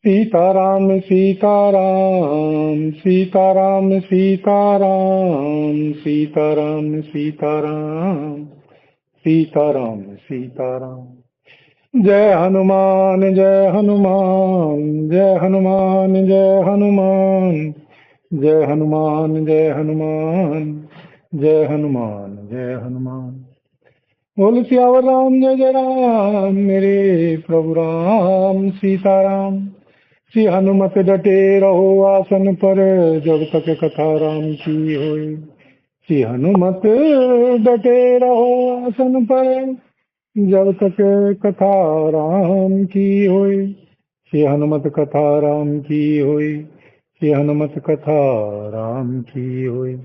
सीताराम सीताराम सीताराम सीताराम सीताराम सीताराम सीताराम सीताराम। जय हनुमान जय हनुमान जय हनुमान जय हनुमान जय हनुमान जय हनुमान जय हनुमान जय हनुमान। बोल सियावर राम जय जय राम मेरे प्रभु राम सीताराम। श्री हनुमत डटे रहो आसन पर जब तक कथा राम की होए। श्री हनुमत डटे रहो आसन पर जब तक कथा राम की होए। श्री हनुमत कथा राम की होए। श्री हनुमत कथा राम की होए।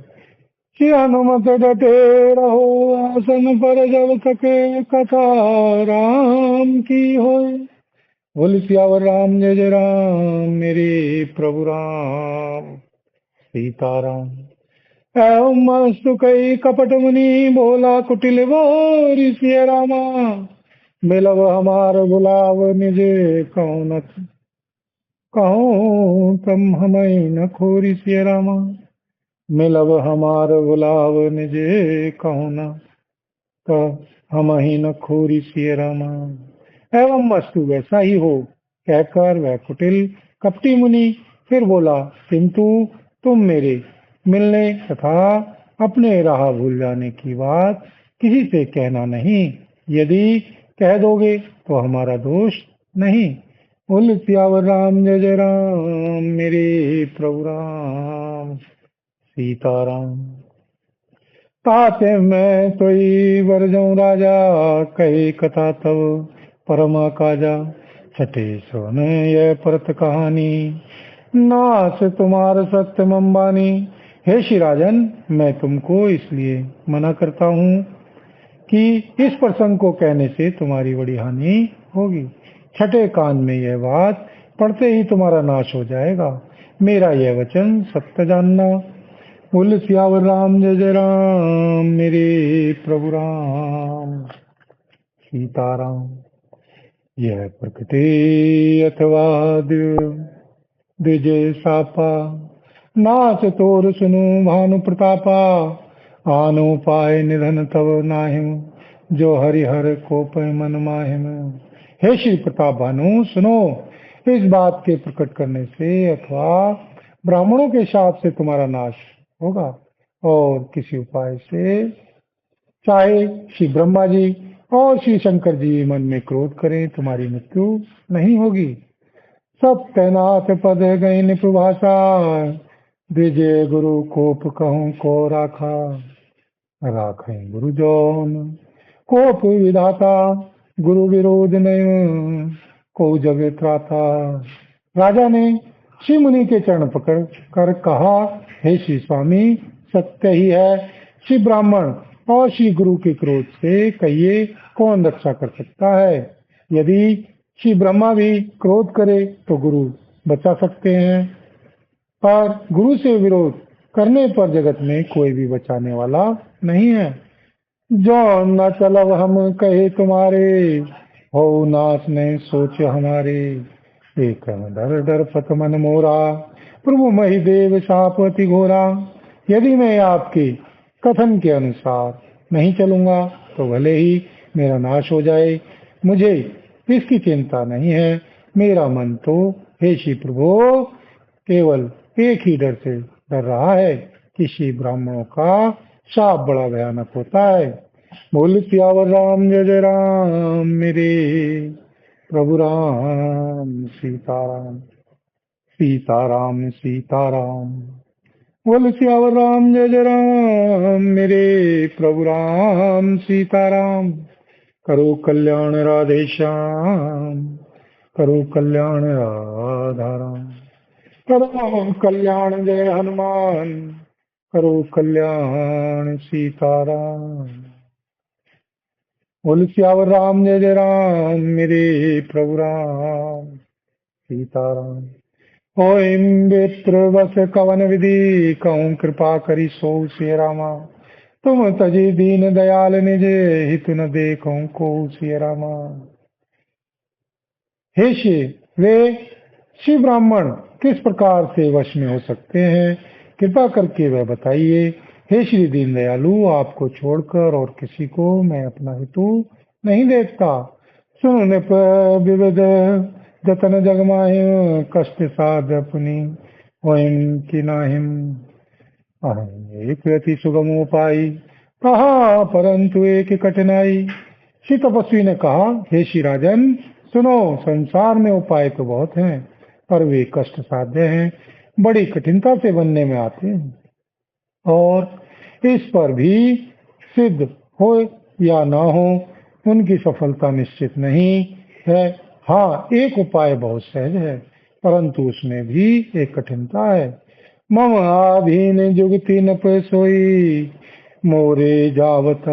श्री हनुमत डटे रहो आसन पर जब तक कथा राम की होए। बोल सियावर राम जय जय राम मेरे प्रभु राम सीताराम। एवं मस्तु कई कपट मुनि बोला कुटिल बोरी सिय रामा। मिलब हमार बुलाव निज कौन कहूँ तुम हमें न खोरी सिय रामा। मिलब हमार बुलाव निज कहूँ न तो हम ही न खोरी सिय रामा। एवं वस्तु वैसा ही हो कहकर वह कुटिल कपटी मुनि फिर बोला, किंतु तुम मेरे मिलने तथा अपने राह भूल जाने की बात किसी से कहना नहीं। यदि कह दोगे तो हमारा दोष नहीं। बोल सियावर राम जय जय राम मेरे प्रभु राम सीताराम। ताते मैं तोई वरजऊं राजा कही कथा तब परमा काजा। छठे सोन यह परत कहानी नास तुम्हार सत्यम अंबानी। हे श्री राजन, मैं तुमको इसलिए मना करता हूँ कि इस प्रसंग को कहने से तुम्हारी बड़ी हानि होगी। छठे कान में यह बात पढ़ते ही तुम्हारा नाश हो जाएगा। मेरा यह वचन सत्य जानना। बोल सियावर राम जय जय राम मेरे प्रभु राम सीताराम। यह प्रकृति अथवा द्विज सापा नाच तोर सुनु भानु प्रतापा। आनो पाए निधन तव नाहिम जो हरिहर कोप मन माहिम। हे श्री प्रताप भानु सुनो, इस बात के प्रकट करने से अथवा ब्राह्मणों के शाप से तुम्हारा नाश होगा और किसी उपाय से, चाहे श्री ब्रह्मा जी और श्री शंकर जी मन में क्रोध करें, तुम्हारी मृत्यु नहीं होगी। सब तैनात पद गई निपुभाषा द्विजय गुरु कोप कहूँ को राखा। राखें गुरु जौन कोप विधाता गुरु विरोध नहीं को जग त्राता। राजा ने श्री मुनि के चरण पकड़ कर कहा, हे श्री स्वामी, सत्य ही है। श्री ब्राह्मण और श्री गुरु के क्रोध से कहिए कौन रक्षा कर सकता है। यदि श्री ब्रह्मा भी क्रोध करे तो गुरु बचा सकते हैं, पर गुरु से विरोध करने पर जगत में कोई भी बचाने वाला नहीं है। जो न चलब हम कहे तुम्हारे हो नाश ने सोच हमारे। एक डर डर पत मन मोरा प्रभु मही देव सापति घोरा। यदि मैं आपके कथन के अनुसार नहीं चलूंगा तो भले ही मेरा नाश हो जाए, मुझे इसकी चिंता नहीं है। मेरा मन तो हे श्री प्रभु केवल एक ही डर से डर रहा है कि श्री ब्राह्मणों का शाप बड़ा भयानक होता है। बोल सियावर राम जय जय राम मेरे प्रभु राम सीताराम सीताराम सीताराम। बोल सियावर राम जय जय राम मेरे प्रभु राम सीताराम। करो कल्याण राधे श्याम करो कल्याण राधा राम। करो कल्याण जय हनुमान करो कल्याण सीताराम। बोल सियावर राम जय जय राम मेरे प्रभु राम सीताराम। ओम मित्र बस कवन विधि कहूँ कृपा करी सो सिय रामा। तुम तजी दीन दयाल निज हित न देखो को सिय रामा। हे श्री वे श्री ब्राह्मण किस प्रकार से वश में हो सकते हैं, कृपा करके वह बताइए। हे श्री दीनदयालु, आपको छोड़कर और किसी को मैं अपना हेतु नहीं देखता। सुन विविध जतन जगमाहिम, कष्ट साध अपनी वहिम की नाहिम। अहं एक अति सुगम उपाय, कहा परंतु एक कठिनाई। श्री तपस्वी ने कहा, हे श्री राजन सुनो, संसार में उपाय तो बहुत हैं, पर वे कष्ट साध्य हैं, बड़ी कठिनता से बनने में आते हैं, और इस पर भी सिद्ध हो या ना हो उनकी सफलता निश्चित नहीं है। हाँ, एक उपाय बहुत सहज है, परंतु उसमें भी एक कठिनता है। मम आधीन जुगति न पे सोई, मोरे जावत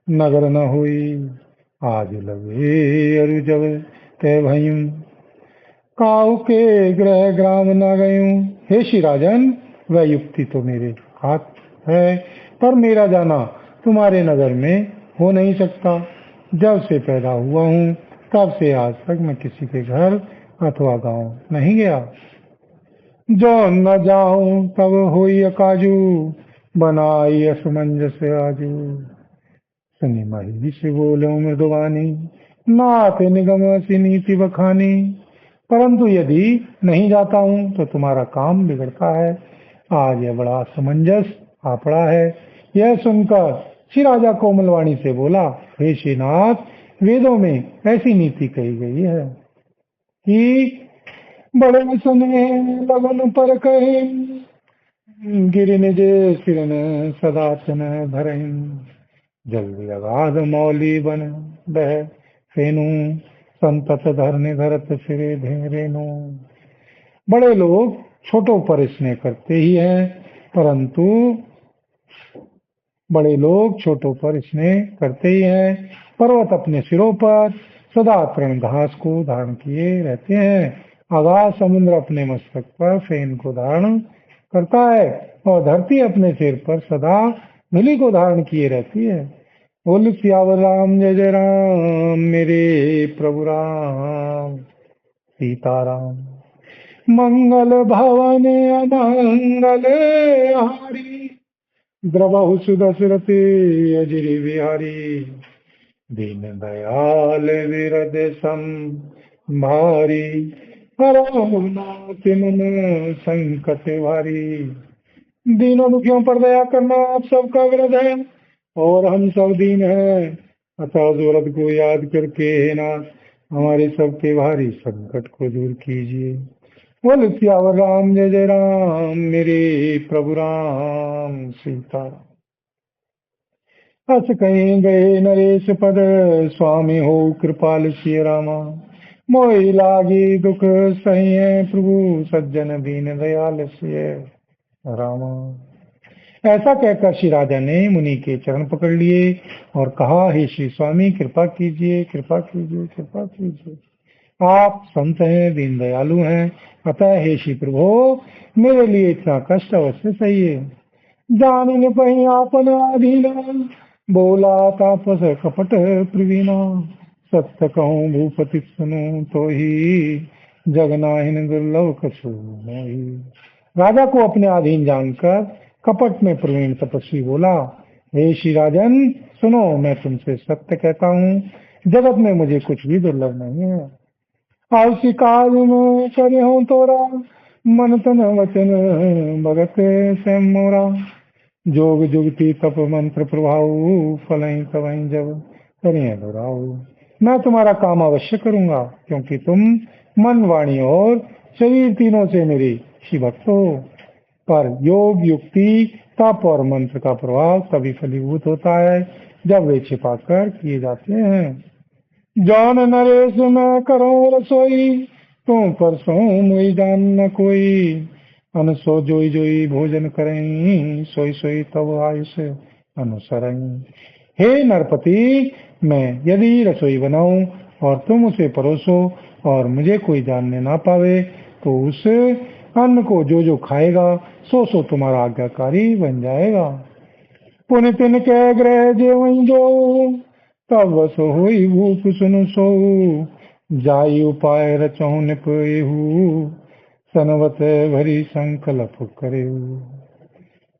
नगर न हुई। आज लगे अरु जब तय भयूं, काहू के ग्रह ग्राम न गयूं। हे श्री राजन, वह युक्ति तो मेरे हाथ है, पर मेरा जाना तुम्हारे नगर में हो नहीं सकता। जब से पैदा हुआ हूँ तब से आज तक मैं किसी के घर अथवा गांव नहीं गया। जो न जाऊं तब होई अकाजू, बनाई असमंजस आजू। सुनी महिष बोलो मृदुवानी, नाथ निगम सी नीति बखानी। परंतु यदि नहीं जाता हूँ तो तुम्हारा काम बिगड़ता है। आज यह बड़ा असमंजस आ पड़ा है। यह सुनकर श्री राजा कोमलवाणी से बोला, हे श्रीनाथ, वेदों में ऐसी नीति कही गई है कि बड़े सुने लगन पर कहे, गिर निज सिरन सदातन धरहिं। जल्दी अगाध मौली बन बह फेनु, संतत धरने धरत सिरे धेरेनु। बड़े लोग छोटों पर स्नेह करते ही हैं, परंतु बड़े लोग छोटों पर स्नेह करते ही हैं। पर्वत अपने सिरों पर सदा तृण घास को धारण किए रहते हैं। आकाश समुद्र अपने मस्तक पर फेन को धारण करता है, और धरती अपने सिर पर सदा धूलि को धारण किए रहती है। बोल सियावर राम जय जय राम, मेरे प्रभु राम सीताराम। मंगल भवन अमंगल हारी, द्रवहु सुदशरथे अजिर बिहारी। दीन दयाल विरद संभारी, हरहु नाथ मन संकट भारी। दीनों दुखियों पर दया करना आप सबका व्रत है, और हम सब दीन हैं, अतः उस व्रत को याद करके हे नाथ हमारे सबके भारी संकट को दूर कीजिए। बोल सियावर राम जय जय राम, मेरे प्रभु राम सीताराम। अस कहीं गए नरेश पद, स्वामी हो कृपाल सिय रामा। मोहि लागी दुख सही है, प्रभु सज्जन दीन दयाल सिय रामा। ऐसा कहकर श्री राजा ने मुनि के चरण पकड़ लिए और कहा, हे श्री स्वामी, कृपा कीजिए, कृपा कीजिए, कृपा कीजिए। आप संत हैं, दीन दयालु हैं, अतः हे श्री प्रभु, मेरे लिए इतना कष्ट अवश्य सही है। जान न पही आपन अधीना, बोला तापस कपट प्रवीणा। सत्य कहूँ भूपति सुनो, तो ही जगनाहिन दुर्लभ कछु मोही। राजा को अपने अधीन जानकर कपट में प्रवीण तपस्वी बोला, हे श्री राजन सुनो, मैं तुमसे सत्य कहता हूँ, जगत में मुझे कुछ भी दुर्लभ नहीं है। आलसी काज में करे हूँ तोरा, मन तन वचन भगत से मोरा। जोग जुगति तप मंत्र प्रभाव, फलहीं तवहीं जब करें अनुराव। मैं तुम्हारा काम अवश्य करूंगा, क्योंकि तुम मन वाणी और शरीर तीनों से मेरे श्री भक्त हो। पर योग युक्ति तप और मंत्र का प्रभाव तभी फलीभूत होता है जब वे छिपाकर किए जाते हैं। जौन नरेश मैं करो रसोई, तुम परसों मुई जान न कोई। अनसो जोई जोई भोजन करें, सोई सोई तब आयुष अनुसरई। हे नरपति, मैं यदि रसोई बनाऊं और तुम उसे परोसो और मुझे कोई जानने ना पावे, तो उस अन्न को जो जो खाएगा सो सो तुम्हारा आज्ञाकारी बन जाएगा। पुन तिन के ग्रह जेवं जो, तब बस होई भूप सुनु सो। जाई उपाय रचौं निपएहू, सनवत भरी संकल्प करे।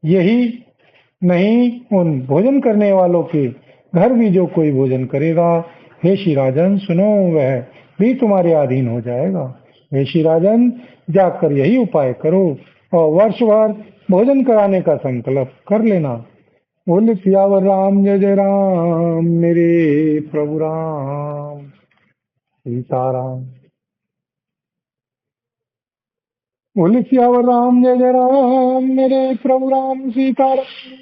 यही नहीं, उन भोजन करने वालों के घर भी जो कोई भोजन करेगा, हे श्री राजन सुनो, वह भी तुम्हारे अधीन हो जाएगा। हे श्री राजन, जाकर यही उपाय करो और वर्ष भर भोजन कराने का संकल्प कर लेना। बोले सियावर राम जय जय राम, मेरे प्रभु राम सीताराम। बोले सियावर राम जय जय राम, मेरे प्रभु राम सीताराम।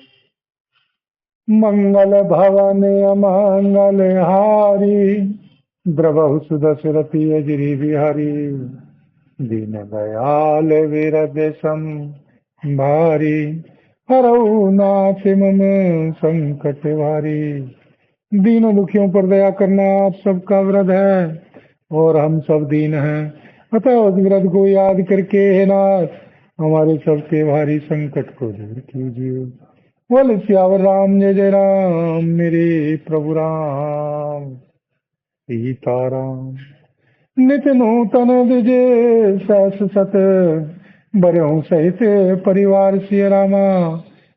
मंगल भवन अमंगल हारी, द्रवहु सुदशरथी अजरी बिहारी। दीन दयाल विरद सम भारी, हरऊ नाथ मम संकट भारी। दीनों दुखियों पर दया करना आप सबका व्रत है और हम सब दीन हैं, अतः उस व्रत को याद करके हे नाथ हमारे सबके भारी संकट को दूर कीजिए। बोले सियावर राम जय जय राम, मेरे प्रभु राम सीताराम। नित नूतन दिजे सहस सत, बरहु सहित परिवार सिय रामा।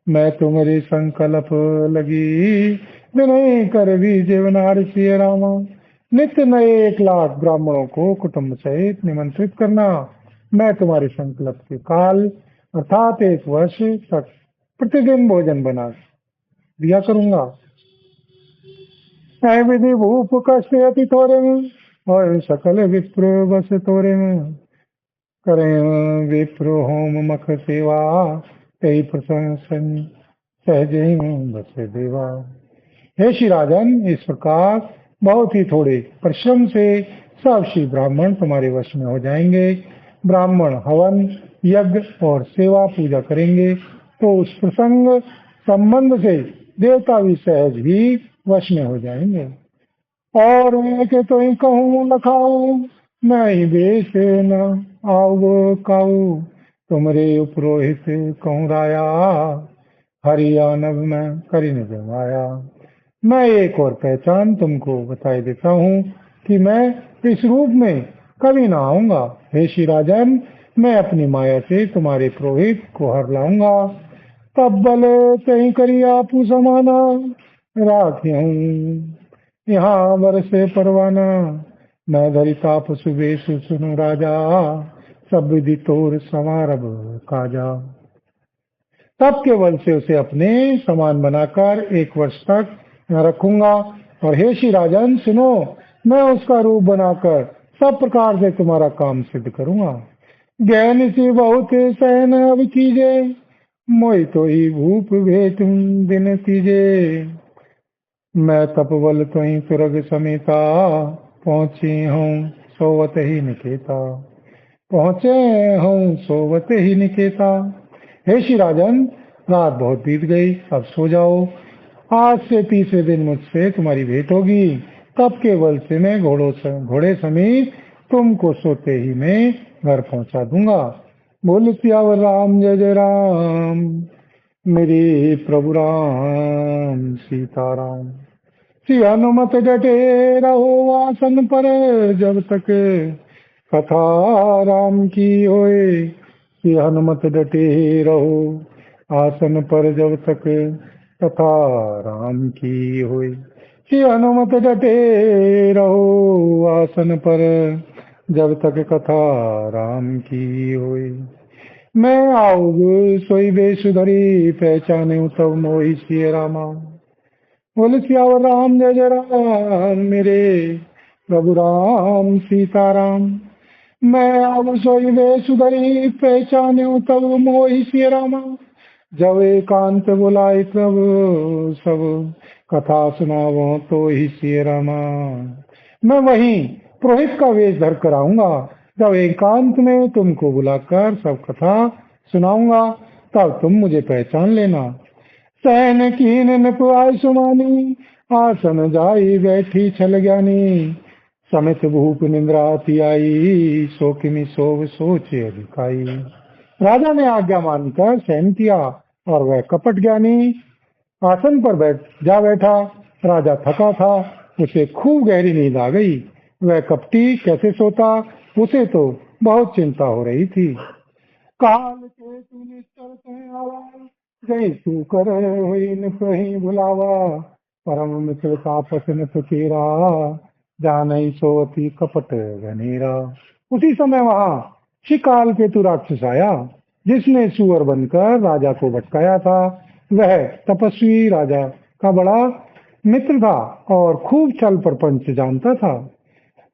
मैं तुम्हारे संकल्प लगी, विनय कर भी जीवनार सिय रामा। नित्य नए 1,00,000 ब्राह्मणों को कुटुंब सहित निमंत्रित करना। मैं तुम्हारे संकल्प के काल अर्थात 1 वर्ष तक प्रतिदिन भोजन बना दिया करूंगा। ऐ विधि भूप कष्ट अति थोरे में, और सकल विप्र बस तोरे में। करें विप्र होम मख सेवा, कई प्रशंसन सहजे बस देवा। हे श्री राजन, इस प्रकार बहुत ही थोड़े परिश्रम से सब श्री ब्राह्मण तुम्हारे वश में हो जाएंगे। ब्राह्मण हवन यज्ञ और सेवा पूजा करेंगे तो उस प्रसंग संबंध से देवता भी सहज ही वश में हो जाएंगे। और के तो ही कहूँ लखाऊ, नहीं बेस न आओ काऊ। तुमरे उपरोहित कहूँ राया, हरियाणव में करी न जमाया। मैं एक और पहचान तुमको बताई देता हूँ कि मैं इस रूप में कभी ना आऊंगा। हे श्री राजन, मैं अपनी माया से तुम्हारे पुरोहित को हर लाऊंगा। तब बल तही करी आपू समाना, राखूं यहाँ बरसे परवाना। मैं धरी ताप सुबेश सुनु राजा, सब विधि तोर समारभ काजा। तब के बल से उसे अपने समान बनाकर 1 वर्ष तक मैं रखूंगा। और हे श्री राजन सुनो, मैं उसका रूप बनाकर सब प्रकार से तुम्हारा काम सिद्ध करूंगा। ज्ञान से बहुत सहन अब कीजे, मोहि तो ही भूप भेट दिन तीजे। मैं तपबल तो ही तुरग समेता, पहुंची हूँ सोवत ही निकेता। पहुंचे हूँ सोवत ही निकेता। हे श्री राजन, रात बहुत बीत गई, अब सो जाओ। आज से 3रे दिन मुझसे तुम्हारी भेंट होगी। तब के बल से मैं घोड़े समेत तुमको सोते ही मैं घर पहुंचा दूंगा। बोल सियावर राम जय जय राम, मेरे प्रभु राम सीताराम। श्री हनुमत डटे रहो आसन पर, जब तक कथा राम की होए। श्री हनुमत डटे रहो आसन पर, जब तक कथा राम की होए। श्री हनुमत डटे रहो आसन पर, जब तक कथा राम की होए। मैं आऊग सोई बेश धरी, पहचाने तब मोहि सिय रामा। बोले सियावर राम जय जय राम, मेरे प्रभु राम सीताराम। मैं अब सोई वेश धरी, पहचाने तब मोहि सिय रामा। जब एकांत बुलाए प्रभु, सब कथा सुनावो तो ही सिय रामा। मैं वहीं पुरोहित का वेश धर कर आऊंगा। जब एकांत में तुमको बुलाकर सब कथा सुनाऊंगा, तब तुम मुझे पहचान लेना। सहन कीन नपुआय सुमानी, आसन जाई बैठी छल ज्ञानी। समित भूप निंद्राति आई, शोकिनी सोव सोचे अधिकाई। राजा ने आज्ञा मानकर सहन किया और वह कपट ज्ञानी आसन पर जा बैठा। राजा थका था, उसे खूब गहरी नींद आ गई। वह कपटी कैसे सोता, उसे तो बहुत चिंता हो रही थी। काल के तू निश्चल कहीं आवा, गई तू कर हुई न कहीं बुलावा, परम मित्र तापस न सुचेरा, जानई सोती कपट घनेरा। उसी समय वहां शिकाल केतु राक्षस आया, जिसने सुअर बनकर राजा को भटकाया था। वह तपस्वी राजा का बड़ा मित्र था और खूब छल प्रपंच जानता था।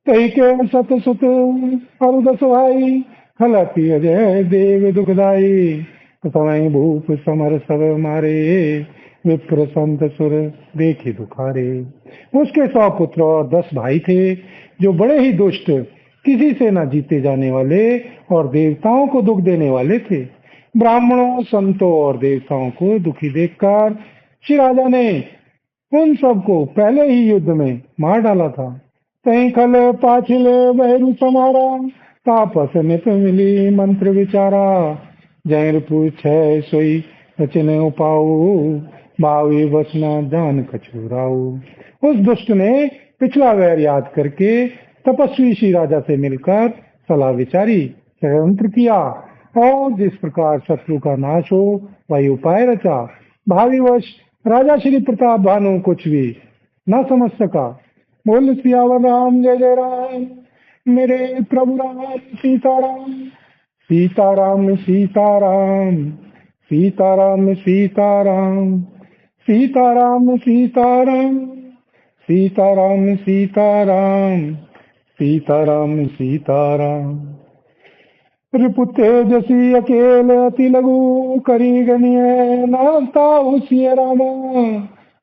कही के सत सुत अरुदस भाई, खलति अजय देव दुखदाई, समय भूप समर सब मारे, विप्र संत सुर देखी दुखारे। उसके 100 पुत्र और 10 भाई थे, जो बड़े ही दुष्ट, किसी से न जीते जाने वाले और देवताओं को दुख देने वाले थे। ब्राह्मणों, संतों और देवताओं को दुखी देखकर श्री राजा ने उन सबको पहले ही युद्ध में मार डाला था। तई खल पाछिल बहरू समारा, तापस नित मिली मंत्र विचारा, जैर पूछ सोई रचन उपाऊ, बावी बसना जान कछुराऊ। उस दुष्ट ने पिछला वैर याद करके तपस्वी श्री राजा से मिलकर सलाह विचारी, षड्यंत्र किया और जिस प्रकार शत्रु का नाश हो वही उपाय रचा। भावी वर्ष राजा श्री प्रताप भानु कुछ भी न समझ सका। बोल सियावर राम जय जय राम, मेरे प्रभु राम सीताराम। सीताराम सीताराम, सीताराम सीताराम, सीताराम सीताराम, सीताराम सीताराम, सीताराम सीताराम। रिपुतेजसी अकेल अति लघु, करी गनिय नाता हुसिय रामा,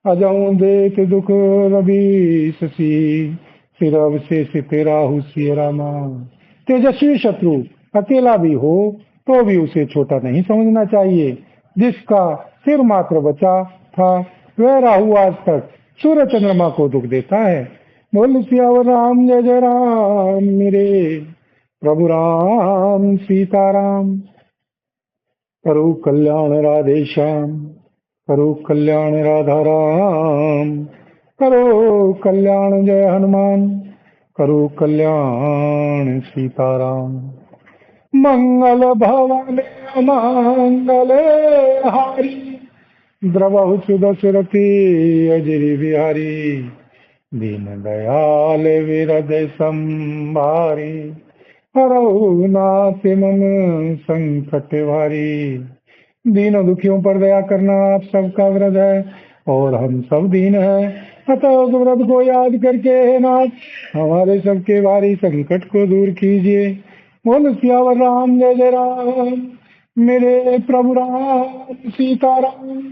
अजऊ देख दुख रवि शशि, सिर अवशेष तेरा हुसिय रामा। तेजस्वी शत्रु अकेला भी हो तो भी उसे छोटा नहीं समझना चाहिए। जिसका सिर मात्र बचा था वह राहु आज तक सूर्य चंद्रमा को दुख देता है। बोल सियावर राम जय जय राम, मेरे प्रभु राम सीताराम। करो कल्याण राधे श्याम, करो कल्याण राधा राम, करो कल्याण जय हनुमान, करो कल्याण सीताराम। मंगल भवन मंगल हारी, द्रवहु सुदशरथी अजरी बिहारी, दीन दयाल विरद संभारी, हरहु नाथ मन संकट भारी। दीनों दुखियों पर दया करना आप सबका व्रत है और हम सब दीन हैं, अतः उस व्रत को याद करके हे नाथ हमारे सबके भारी संकट को दूर कीजिए। बोल सियावर राम जय जय राम, मेरे प्रभु राम सीताराम।